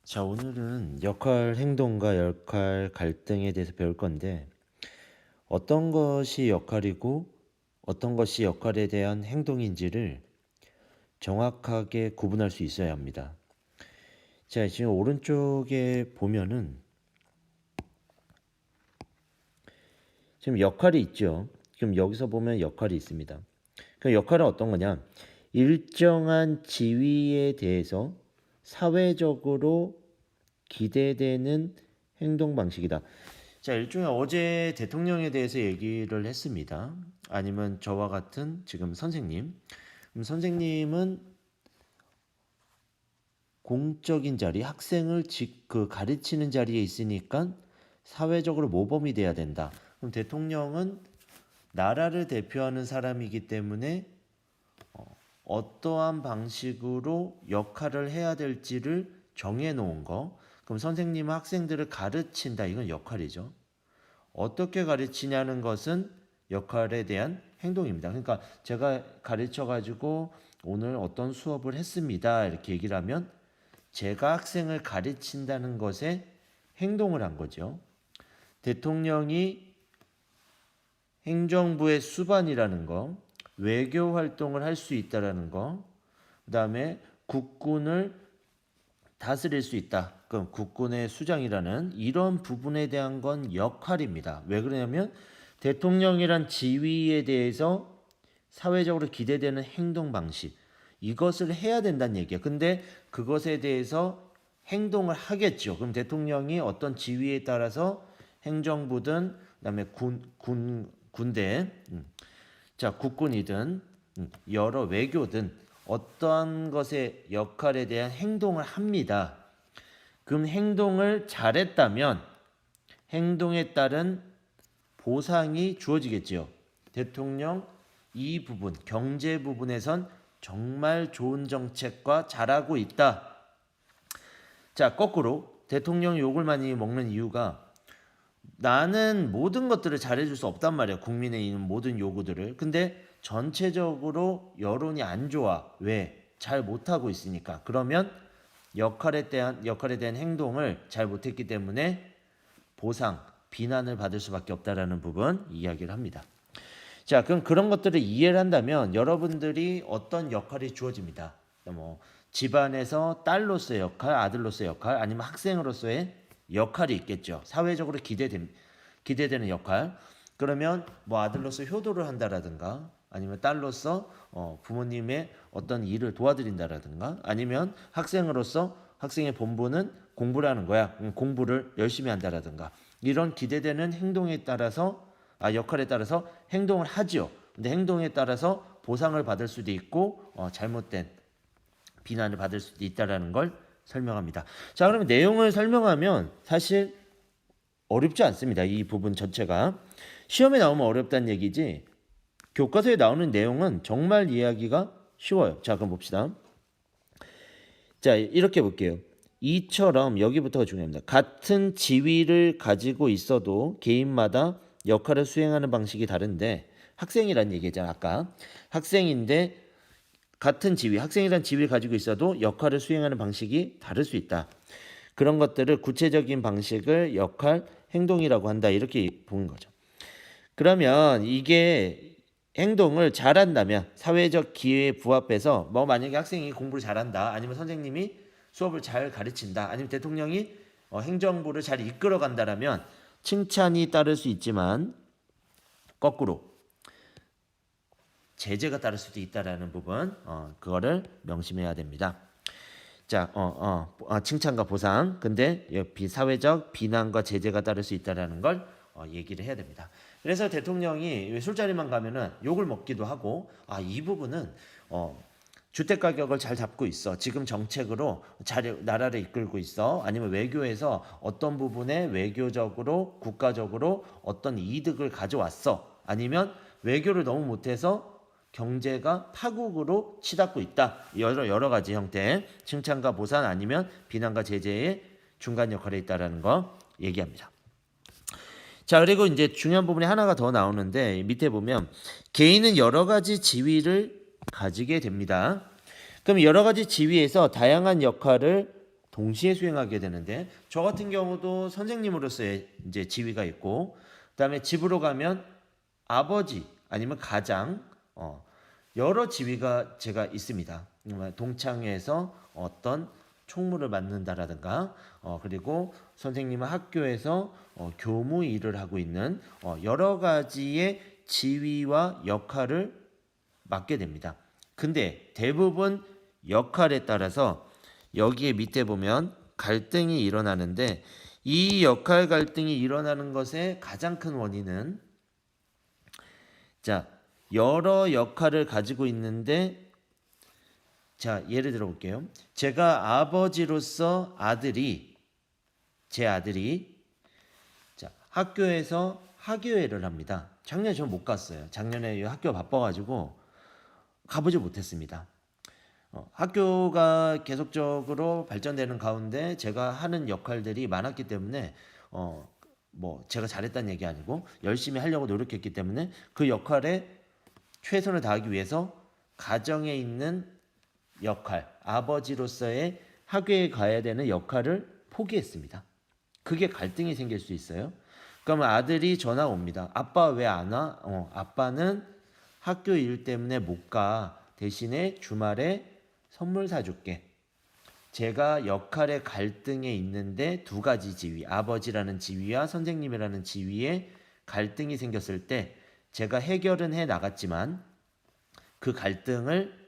자, 오늘은 역할 행동과 역할 갈등에 대해서 배울 건데, 어떤 것이 역할이고 어떤 것이 역할에 대한 행동인지를 정확하게 구분할 수 있어야 합니다. 자, 지금 오른쪽에 보면은 지금 역할이 있죠. 지금 여기서 보면 역할이 있습니다. 그 역할은 어떤 거냐? 일정한 지위에 대해서 사회적으로 기대되는 행동 방식이다. 자, 일종의 어제 대통령에 대해서 얘기를 했습니다. 아니면 저와 같은 지금 선생님. 선생님은 공적인 자리, 학생을 가르치는 자리에 있으니까 사회적으로 모범이 돼야 된다. 그럼 대통령은 나라를 대표하는 사람이기 때문에 어떠한 방식으로 역할을 해야 될지를 정해 놓은 거. 그럼 선생님은 학생들을 가르친다. 이건 역할이죠. 어떻게 가르치냐는 것은 역할에 대한 행동입니다. 그러니까 제가 가르쳐 가지고 오늘 어떤 수업을 했습니다. 이렇게 얘기를 하면 제가 학생을 가르친다는 것에 행동을 한 거죠. 대통령이 행정부의 수반이라는 거, 외교 활동을 할 수 있다라는 거, 그다음에 국군을 다스릴 수 있다. 그럼 국군의 수장이라는 이런 부분에 대한 건 역할입니다. 왜 그러냐면 대통령이란 지위에 대해서 사회적으로 기대되는 행동 방식 이것을 해야 된다는 얘기예요. 근데 그것에 대해서 행동을 하겠죠. 그럼 대통령이 어떤 지위에 따라서 행정부든 그다음에 군대 자, 국군이든 여러 외교든 어떠한 것의 역할에 대한 행동을 합니다. 그럼 행동을 잘했다면 행동에 따른 보상이 주어지겠지요. 대통령 이 부분, 경제 부분에선 정말 좋은 정책과 잘하고 있다. 자, 거꾸로 대통령이 욕을 많이 먹는 이유가 나는 모든 것들을 잘해줄 수 없단 말이야. 국민의 있는 모든 요구들을. 근데 전체적으로 여론이 안 좋아. 왜? 잘 못하고 있으니까. 그러면 역할에 대한 행동을 잘 못했기 때문에 보상, 비난을 받을 수밖에 없다라는 부분 이야기를 합니다. 자, 그럼 그런 것들을 이해를 한다면 여러분들이 어떤 역할이 주어집니다. 뭐 집안에서 딸로서의 역할, 아들로서의 역할, 아니면 학생으로서의 역할이 있겠죠. 사회적으로 기대되는 역할. 그러면 뭐 아들로서 효도를 한다라든가, 아니면 딸로서 부모님의 어떤 일을 도와드린다라든가, 아니면 학생으로서 학생의 본분은 공부를 하는 거야. 공부를 열심히 한다라든가. 이런 기대되는 행동에 따라서 역할에 따라서 행동을 하지요. 근데 행동에 따라서 보상을 받을 수도 있고 잘못된 비난을 받을 수도 있다라는 걸 설명합니다. 자, 그러면 내용을 설명하면 사실 어렵지 않습니다. 이 부분 전체가 시험에 나오면 어렵다는 얘기지 교과서에 나오는 내용은 정말 이해하기가 쉬워요. 자, 그럼 봅시다. 자, 이렇게 볼게요. 이처럼 여기부터가 중요합니다. 같은 지위를 가지고 있어도 개인마다 역할을 수행하는 방식이 다른데 학생이란 얘기잖아. 아까 학생인데 같은 지위, 학생이란 지위를 가지고 있어도 역할을 수행하는 방식이 다를 수 있다. 그런 것들을 구체적인 방식을 역할, 행동이라고 한다. 이렇게 보는 거죠. 그러면 이게 행동을 잘한다면 사회적 기회에 부합해서 뭐 만약에 학생이 공부를 잘한다. 아니면 선생님이 수업을 잘 가르친다. 아니면 대통령이 행정부를 잘 이끌어 간다라면 칭찬이 따를 수 있지만 거꾸로 제재가 따를 수도 있다라는 부분 그거를 명심해야 됩니다. 자, 칭찬과 보상. 근데 사회적 비난과 제재가 따를 수 있다라는 걸 얘기를 해야 됩니다. 그래서 대통령이 술자리만 가면은 욕을 먹기도 하고, 이 부분은 주택 가격을 잘 잡고 있어. 지금 정책으로 잘 나라를 이끌고 있어. 아니면 외교에서 어떤 부분에 외교적으로 국가적으로 어떤 이득을 가져왔어. 아니면 외교를 너무 못해서 경제가 파국으로 치닫고 있다. 여러 가지 형태의 칭찬과 보상 아니면 비난과 제재의 중간 역할에 있다라는 거 얘기합니다. 자, 그리고 이제 중요한 부분이 하나가 더 나오는데 밑에 보면 개인은 여러 가지 지위를 가지게 됩니다. 그럼 여러 가지 지위에서 다양한 역할을 동시에 수행하게 되는데 저 같은 경우도 선생님으로서의 이제 지위가 있고 그다음에 집으로 가면 아버지 아니면 가장 여러 지위가 제가 있습니다. 동창회에서 어떤 총무를 맡는다라든가 그리고 선생님은 학교에서 교무 일을 하고 있는 여러 가지의 지위와 역할을 맡게 됩니다. 근데 대부분 역할에 따라서 여기에 밑에 보면 갈등이 일어나는데 이 역할 갈등이 일어나는 것의 가장 큰 원인은 자, 여러 역할을 가지고 있는데 자, 예를 들어 볼게요. 제가 아버지로서 제 아들이 자, 학교에서 학예회를 합니다. 작년에 전 못 갔어요. 작년에 학교 바빠가지고 가보지 못했습니다. 학교가 계속적으로 발전되는 가운데 제가 하는 역할들이 많았기 때문에 뭐 제가 잘했다는 얘기 아니고 열심히 하려고 노력했기 때문에 그 역할에 최선을 다하기 위해서 가정에 있는 역할, 아버지로서의 학교에 가야 되는 역할을 포기했습니다. 그게 갈등이 생길 수 있어요. 그러면 아들이 전화 옵니다. 아빠 왜 안 와? 아빠는 학교 일 때문에 못 가. 대신에 주말에 선물 사줄게. 제가 역할의 갈등에 있는데 두 가지 지위, 아버지라는 지위와 선생님이라는 지위에 갈등이 생겼을 때 제가 해결은 해 나갔지만 그 갈등을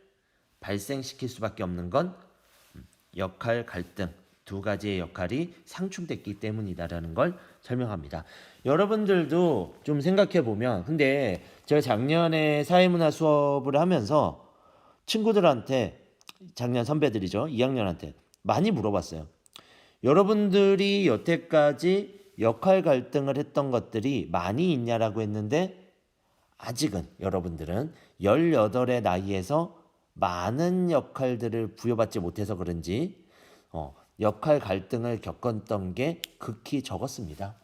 발생시킬 수밖에 없는 건 역할 갈등, 두 가지의 역할이 상충됐기 때문이다라는 걸 설명합니다. 여러분들도 좀 생각해 보면 근데 제가 작년에 사회문화 수업을 하면서 친구들한테 작년 선배들이죠. 2학년한테 많이 물어봤어요. 여러분들이 여태까지 역할 갈등을 했던 것들이 많이 있냐라고 했는데 아직은 여러분들은 18의 나이에서 많은 역할들을 부여받지 못해서 그런지 역할 갈등을 겪었던 게 극히 적었습니다.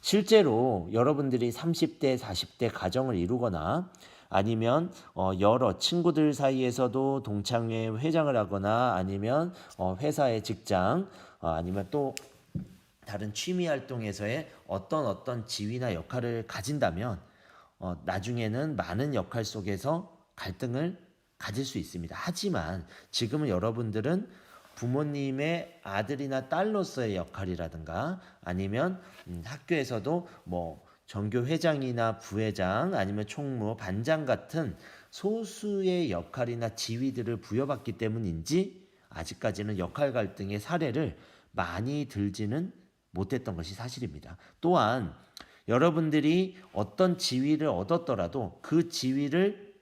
실제로 여러분들이 30대, 40대 가정을 이루거나 아니면 여러 친구들 사이에서도 동창회 회장을 하거나 아니면 회사의 직장 아니면 또 다른 취미 활동에서의 어떤 지위나 역할을 가진다면 나중에는 많은 역할 속에서 갈등을 가질 수 있습니다. 하지만 지금은 여러분들은 부모님의 아들이나 딸로서의 역할이라든가 아니면 학교에서도 뭐 전교 회장이나 부회장 아니면 총무, 반장 같은 소수의 역할이나 지위들을 부여받기 때문인지 아직까지는 역할 갈등의 사례를 많이 들지는 못했던 것이 사실입니다. 또한 여러분들이 어떤 지위를 얻었더라도 그 지위를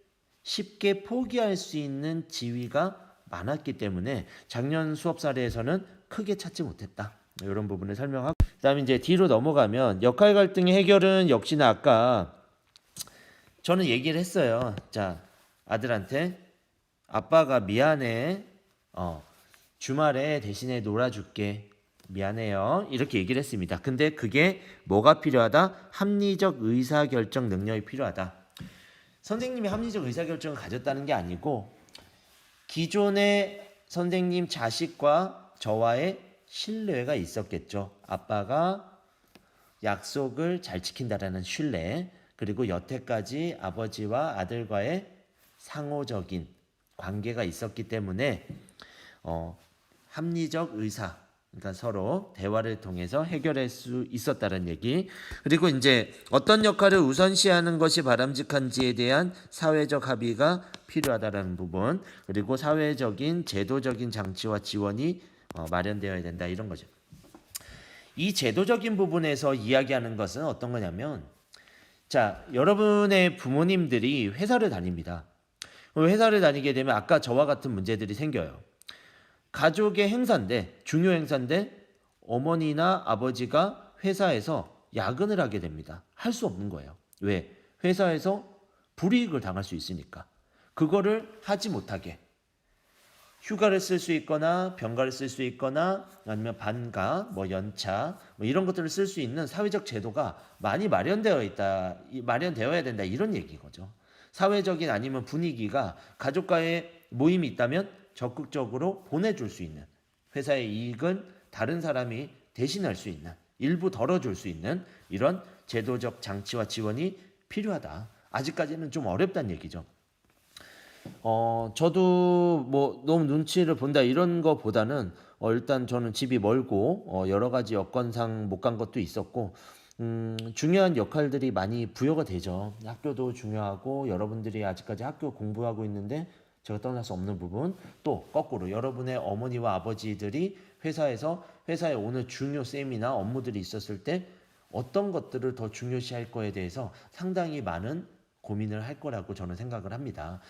쉽게 포기할 수 있는 지위가 많았기 때문에 작년 수업 사례에서는 크게 찾지 못했다. 이런 부분을 설명하고 그다음에 이제 뒤로 넘어가면 역할 갈등의 해결은 역시나 아까 저는 얘기를 했어요. 자, 아들한테 아빠가 미안해. 주말에 대신에 놀아줄게. 미안해요. 이렇게 얘기를 했습니다. 근데 그게 뭐가 필요하다? 합리적 의사결정 능력이 필요하다. 선생님이 합리적 의사결정을 가졌다는 게 아니고 기존의 선생님 자식과 저와의 신뢰가 있었겠죠. 아빠가 약속을 잘 지킨다라는 신뢰, 그리고 여태까지 아버지와 아들과의 상호적인 관계가 있었기 때문에 합리적 의사, 그러니까 서로 대화를 통해서 해결할 수 있었다는 얘기. 그리고 이제 어떤 역할을 우선시하는 것이 바람직한지에 대한 사회적 합의가 필요하다는 부분. 그리고 사회적인 제도적인 장치와 지원이 마련되어야 된다 이런 거죠. 이 제도적인 부분에서 이야기하는 것은 어떤 거냐면 자, 여러분의 부모님들이 회사를 다닙니다. 회사를 다니게 되면 아까 저와 같은 문제들이 생겨요. 가족의 행사인데 중요 행사인데 어머니나 아버지가 회사에서 야근을 하게 됩니다. 할 수 없는 거예요. 왜? 회사에서 불이익을 당할 수 있으니까. 그거를 하지 못하게 휴가를 쓸 수 있거나 병가를 쓸 수 있거나 아니면 반가, 뭐 연차 뭐 이런 것들을 쓸 수 있는 사회적 제도가 많이 마련되어야 된다 이런 얘기인 거죠. 사회적인 아니면 분위기가 가족과의 모임이 있다면 적극적으로 보내줄 수 있는 회사의 이익은 다른 사람이 대신할 수 있는, 일부 덜어줄 수 있는 이런 제도적 장치와 지원이 필요하다. 아직까지는 좀 어렵다는 얘기죠. 저도 뭐 너무 눈치를 본다 이런 거보다는 일단 저는 집이 멀고 여러 가지 여건상 못 간 것도 있었고 중요한 역할들이 많이 부여가 되죠. 학교도 중요하고 여러분들이 아직까지 학교 공부하고 있는데 제가 떠날 수 없는 부분, 또 거꾸로 여러분의 어머니와 아버지들이 회사에 오늘 중요 세미나 업무들이 있었을 때 어떤 것들을 더 중요시할 거에 대해서 상당히 많은 고민을 할 거라고 저는 생각을 합니다.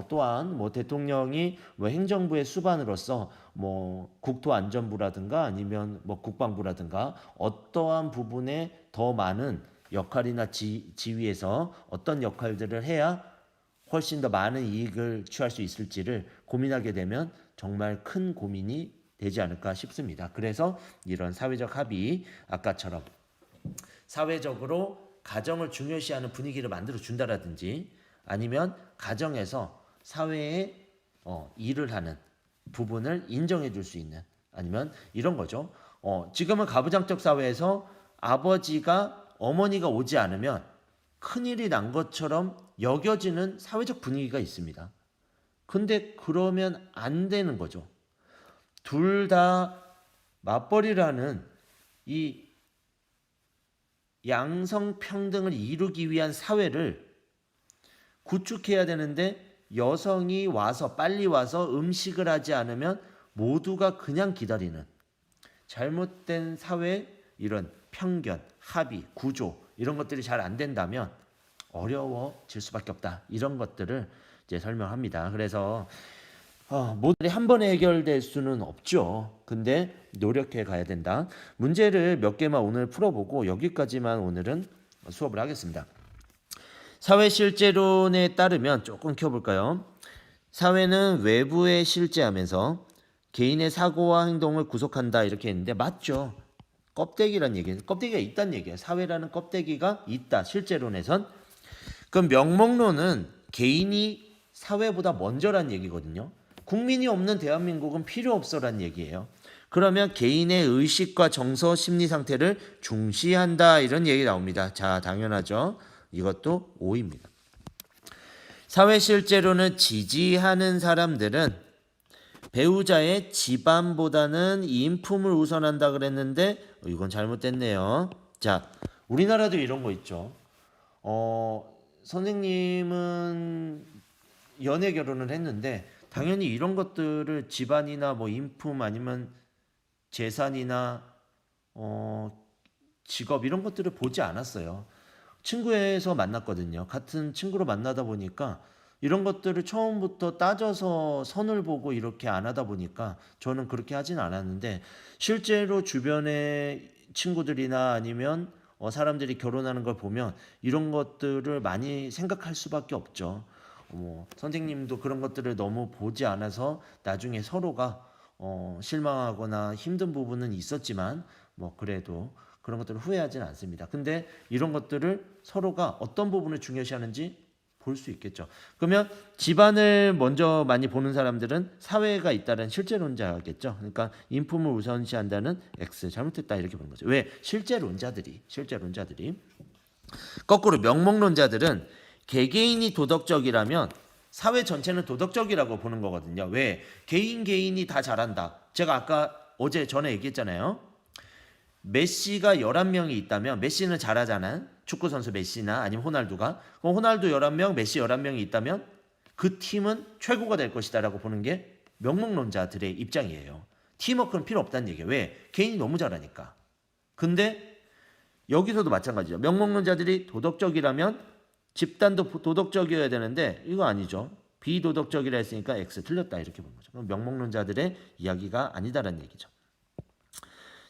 또한 뭐 대통령이 뭐 행정부의 수반으로서 뭐 국토안전부라든가 아니면 뭐 국방부라든가 어떠한 부분에 더 많은 역할이나 지위에서 어떤 역할들을 해야 훨씬 더 많은 이익을 취할 수 있을지를 고민하게 되면 정말 큰 고민이 되지 않을까 싶습니다. 그래서 이런 사회적 합의, 아까처럼 사회적으로 가정을 중요시하는 분위기를 만들어 준다라든지 아니면 가정에서 사회에 일을 하는 부분을 인정해 줄 수 있는, 아니면 이런 거죠. 지금은 가부장적 사회에서 아버지가 어머니가 오지 않으면 큰일이 난 것처럼 여겨지는 사회적 분위기가 있습니다. 근데 그러면 안 되는 거죠. 둘 다 맞벌이를 하는 이 양성평등을 이루기 위한 사회를 구축해야 되는데 여성이 와서 빨리 와서 음식을 하지 않으면 모두가 그냥 기다리는 잘못된 사회, 이런 편견, 합의, 구조 이런 것들이 잘 안 된다면 어려워질 수밖에 없다. 이런 것들을 이제 설명합니다. 그래서 모든 한 번에 해결될 수는 없죠. 근데 노력해 가야 된다. 문제를 몇 개만 오늘 풀어보고 여기까지만 오늘은 수업을 하겠습니다. 사회실제론에 따르면 조금 켜볼까요? 사회는 외부에 실제하면서 개인의 사고와 행동을 구속한다 이렇게 했는데 맞죠? 껍데기란 얘기예요. 껍데기가 있다는 얘기예요. 사회라는 껍데기가 있다. 실제론에선. 그럼 명목론은 개인이 사회보다 먼저란 얘기거든요. 국민이 없는 대한민국은 필요 없어란 얘기예요. 그러면 개인의 의식과 정서, 심리 상태를 중시한다 이런 얘기 나옵니다. 자, 당연하죠. 이것도 O입니다. 사회 실제로는 지지하는 사람들은 배우자의 집안보다는 인품을 우선한다 그랬는데 이건 잘못됐네요. 자, 우리나라도 이런 거 있죠. 선생님은 연애 결혼을 했는데 당연히 이런 것들을 집안이나 뭐 인품 아니면 재산이나 직업 이런 것들을 보지 않았어요. 친구에서 만났거든요. 같은 친구로 만나다 보니까 이런 것들을 처음부터 따져서 선을 보고 이렇게 안 하다 보니까 저는 그렇게 하진 않았는데 실제로 주변의 친구들이나 아니면 사람들이 결혼하는 걸 보면 이런 것들을 많이 생각할 수밖에 없죠. 선생님도 그런 것들을 너무 보지 않아서 나중에 서로가 실망하거나 힘든 부분은 있었지만 뭐 그래도 그런 것들을 후회하지는 않습니다. 근데 이런 것들을 서로가 어떤 부분을 중요시하는지 볼 수 있겠죠. 그러면 집안을 먼저 많이 보는 사람들은 사회가 있다는 실제론자겠죠. 그러니까 인품을 우선시한다는 X 잘못했다 이렇게 보는 거죠. 왜? 실제론자들이 거꾸로 명목론자들은 개개인이 도덕적이라면 사회 전체는 도덕적이라고 보는 거거든요. 왜? 개인이 다 잘한다. 제가 아까 전에 얘기했잖아요. 메시가 11명이 있다면 메시는 잘하잖아요. 축구선수 메시나 아니면 호날두가. 그럼 호날두 11명, 메시 11명이 있다면 그 팀은 최고가 될 것이다 라고 보는 게 명목론자들의 입장이에요. 팀워크는 필요 없다는 얘기예요. 왜? 개인이 너무 잘하니까. 근데 여기서도 마찬가지죠. 명목론자들이 도덕적이라면 집단도 도덕적이어야 되는데 이거 아니죠. 비도덕적이라 했으니까 X 틀렸다 이렇게 보는 거죠. 그럼 명목론자들의 이야기가 아니다라는 얘기죠.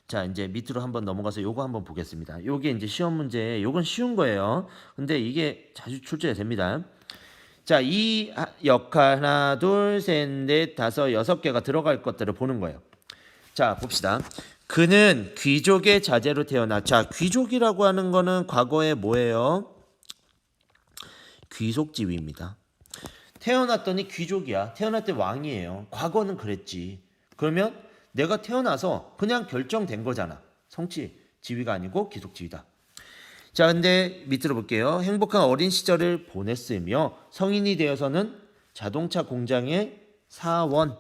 자, 이제 밑으로 한번 넘어가서 요거 한번 보겠습니다. 요게 이제 시험 문제, 요건 쉬운 거예요. 근데 이게 자주 출제가 됩니다. 자, 이 역할 하나, 둘, 셋, 넷, 다섯, 6개가 들어갈 것들을 보는 거예요. 자, 봅시다. 그는 귀족의 자제로 태어나. 자, 귀족이라고 하는 거는 과거에 뭐예요? 귀속지위입니다. 태어났더니 귀족이야. 태어날 때 왕이에요. 과거는 그랬지. 그러면 내가 태어나서 그냥 결정된 거잖아. 성취 지위가 아니고 기속 지위다. 자, 근데 밑으로 볼게요. 행복한 어린 시절을 보냈으며 성인이 되어서는 자동차 공장의 사원은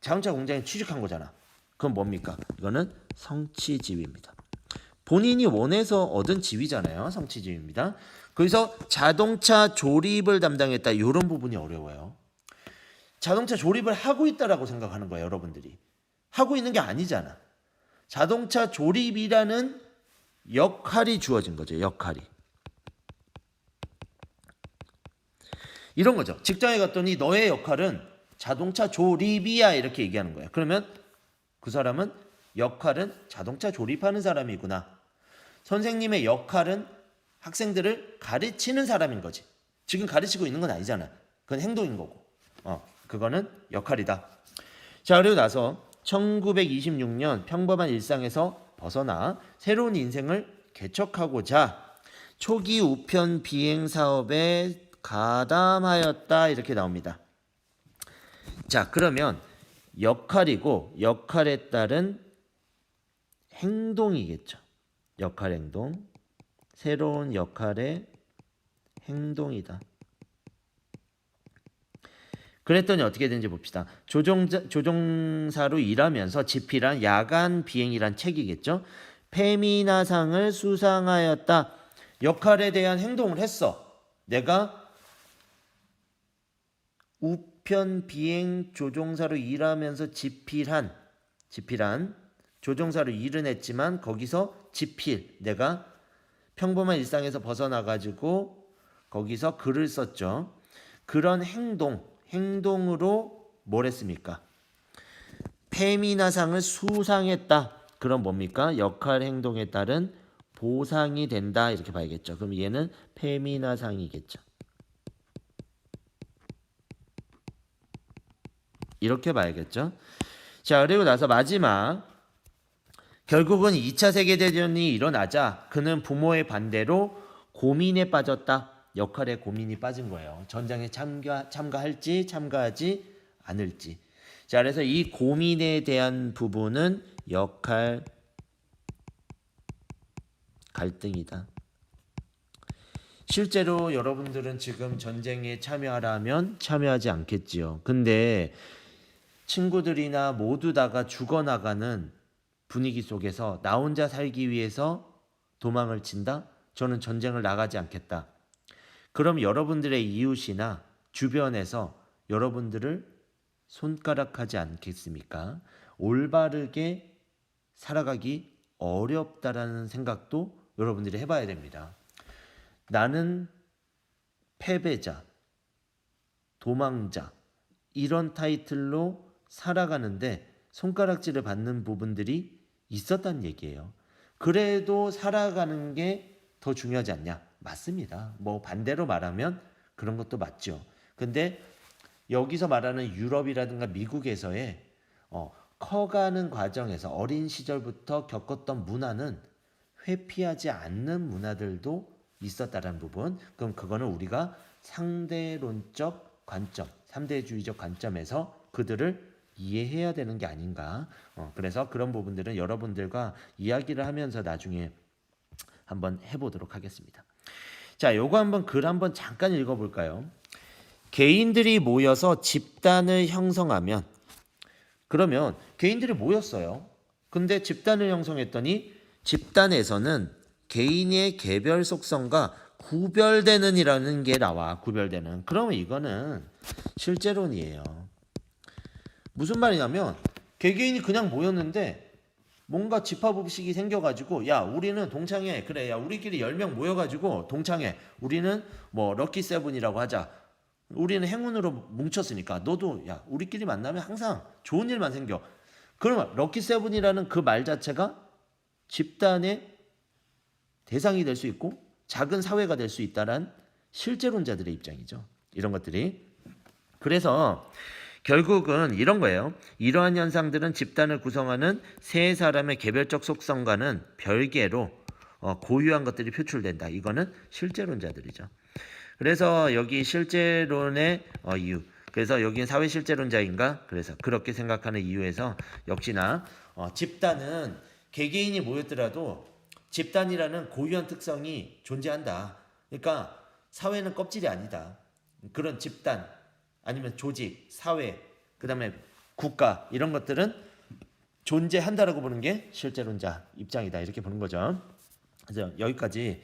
자동차 공장에 취직한 거잖아. 그건 뭡니까? 이거는 성취 지위입니다. 본인이 원해서 얻은 지위잖아요. 성취 지위입니다. 그래서 자동차 조립을 담당했다. 이런 부분이 어려워요. 자동차 조립을 하고 있다라고 생각하는 거예요, 여러분들이. 하고 있는 게 아니잖아. 자동차 조립이라는 역할이 주어진 거죠. 역할이. 이런 거죠. 직장에 갔더니 너의 역할은 자동차 조립이야 이렇게 얘기하는 거예요. 그러면 그 사람은 역할은 자동차 조립하는 사람이구나. 선생님의 역할은 학생들을 가르치는 사람인 거지. 지금 가르치고 있는 건 아니잖아. 그건 행동인 거고. 그거는 역할이다. 자, 그리고 나서 1926년 평범한 일상에서 벗어나 새로운 인생을 개척하고자 초기 우편 비행 사업에 가담하였다 이렇게 나옵니다. 자, 그러면 역할이고 역할에 따른 행동이겠죠. 역할 행동. 새로운 역할의 행동이다. 그랬더니 어떻게 되는지 봅시다. 조종사로 일하면서 집필한 야간 비행이란 책이겠죠. 페미나상을 수상하였다. 역할에 대한 행동을 했어. 내가 우편 비행 조종사로 일하면서 집필한 조종사로 일은 했지만 거기서 내가 평범한 일상에서 벗어나가지고 거기서 글을 썼죠. 그런 행동으로 뭘 했습니까? 페미나상을 수상했다. 그럼 뭡니까? 역할 행동에 따른 보상이 된다 이렇게 봐야겠죠. 그럼 얘는 페미나상이겠죠. 이렇게 봐야겠죠. 자, 그리고 나서 마지막 결국은 2차 세계대전이 일어나자 그는 부모의 반대로 고민에 빠졌다. 역할에 고민이 빠진 거예요. 전장에 참가할지 참가하지 않을지. 자, 그래서 이 고민에 대한 부분은 역할 갈등이다. 실제로 여러분들은 지금 전쟁에 참여하라면 참여하지 않겠지요. 근데 친구들이나 모두 다가 죽어나가는 분위기 속에서 나 혼자 살기 위해서 도망을 친다? 저는 전쟁을 나가지 않겠다. 그럼 여러분들의 이웃이나 주변에서 여러분들을 손가락하지 않겠습니까? 올바르게 살아가기 어렵다라는 생각도 여러분들이 해봐야 됩니다. 나는 패배자, 도망자 이런 타이틀로 살아가는데 손가락질을 받는 부분들이 있었단 얘기예요. 그래도 살아가는 게 더 중요하지 않냐? 맞습니다. 뭐 반대로 말하면 그런 것도 맞죠. 근데 여기서 말하는 유럽이라든가 미국에서의 커가는 과정에서 어린 시절부터 겪었던 문화는 회피하지 않는 문화들도 있었다라는 부분. 그럼 그거는 우리가 상대론적 관점, 상대주의적 관점에서 그들을 이해해야 되는 게 아닌가. 그래서 그런 부분들은 여러분들과 이야기를 하면서 나중에 한번 해보도록 하겠습니다. 자, 요거 한번 글 한번 잠깐 읽어볼까요? 개인들이 모여서 집단을 형성하면, 그러면 개인들이 모였어요. 근데 집단을 형성했더니 집단에서는 개인의 개별 속성과 구별되는이라는 게 나와. 구별되는. 그러면 이거는 실제론이에요. 무슨 말이냐면 개개인이 그냥 모였는데 뭔가 집합의식이 생겨가지고 야 우리는 동창회 그래 야 우리끼리 10명 모여가지고 동창회 우리는 뭐 럭키세븐이라고 하자. 우리는 행운으로 뭉쳤으니까 너도 야 우리끼리 만나면 항상 좋은 일만 생겨. 그러면 럭키세븐이라는 그 말 자체가 집단의 대상이 될 수 있고 작은 사회가 될 수 있다란 실제론자들의 입장이죠. 이런 것들이. 그래서 결국은 이런 거예요. 이러한 현상들은 집단을 구성하는 세 사람의 개별적 속성과는 별개로 고유한 것들이 표출된다. 이거는 실제론자들이죠. 그래서 여기 실제론의 이유. 그래서 여기는 사회실제론자인가? 그래서 그렇게 생각하는 이유에서 역시나 집단은 개개인이 모였더라도 집단이라는 고유한 특성이 존재한다. 그러니까 사회는 껍질이 아니다. 그런 집단 아니면 조직, 사회, 그 다음에 국가 이런 것들은 존재한다라고 보는 게 실제론자 입장이다. 이렇게 보는 거죠. 그래서 여기까지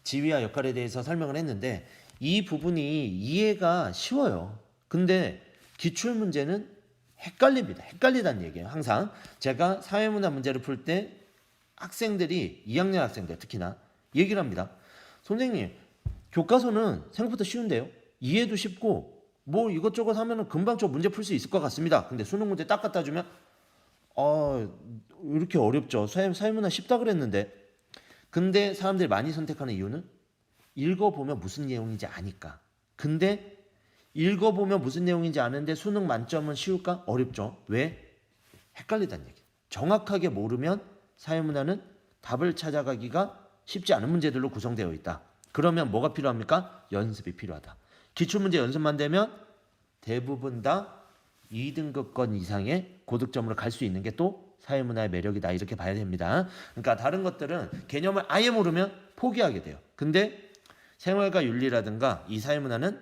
지위와 역할에 대해서 설명을 했는데 이 부분이 이해가 쉬워요. 근데 기출 문제는 헷갈립니다. 헷갈리다는 얘기예요. 항상 제가 사회문화 문제를 풀 때 학생들이 2학년 학생들 특히나 얘기를 합니다. 선생님 교과서는 생각보다 쉬운데요. 이해도 쉽고 뭐 이것저것 하면은 금방 저 문제 풀 수 있을 것 같습니다. 근데 수능 문제 딱 갖다 주면 이렇게 어렵죠. 사회문화 쉽다 그랬는데. 근데 사람들이 많이 선택하는 이유는 읽어보면 무슨 내용인지 아니까. 근데 읽어보면 무슨 내용인지 아는데 수능 만점은 쉬울까? 어렵죠. 왜? 헷갈리다는 얘기. 정확하게 모르면 사회문화는 답을 찾아가기가 쉽지 않은 문제들로 구성되어 있다. 그러면 뭐가 필요합니까? 연습이 필요하다. 기출문제 연습만 되면 대부분 다 2등급권 이상의 고득점으로 갈 수 있는 게 또 사회문화의 매력이다. 이렇게 봐야 됩니다. 그러니까 다른 것들은 개념을 아예 모르면 포기하게 돼요. 근데 생활과 윤리라든가 이 사회문화는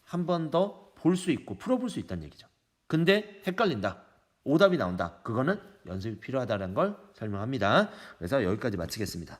한 번 더 볼 수 있고 풀어볼 수 있다는 얘기죠. 근데 헷갈린다. 오답이 나온다. 그거는 연습이 필요하다는 걸 설명합니다. 그래서 여기까지 마치겠습니다.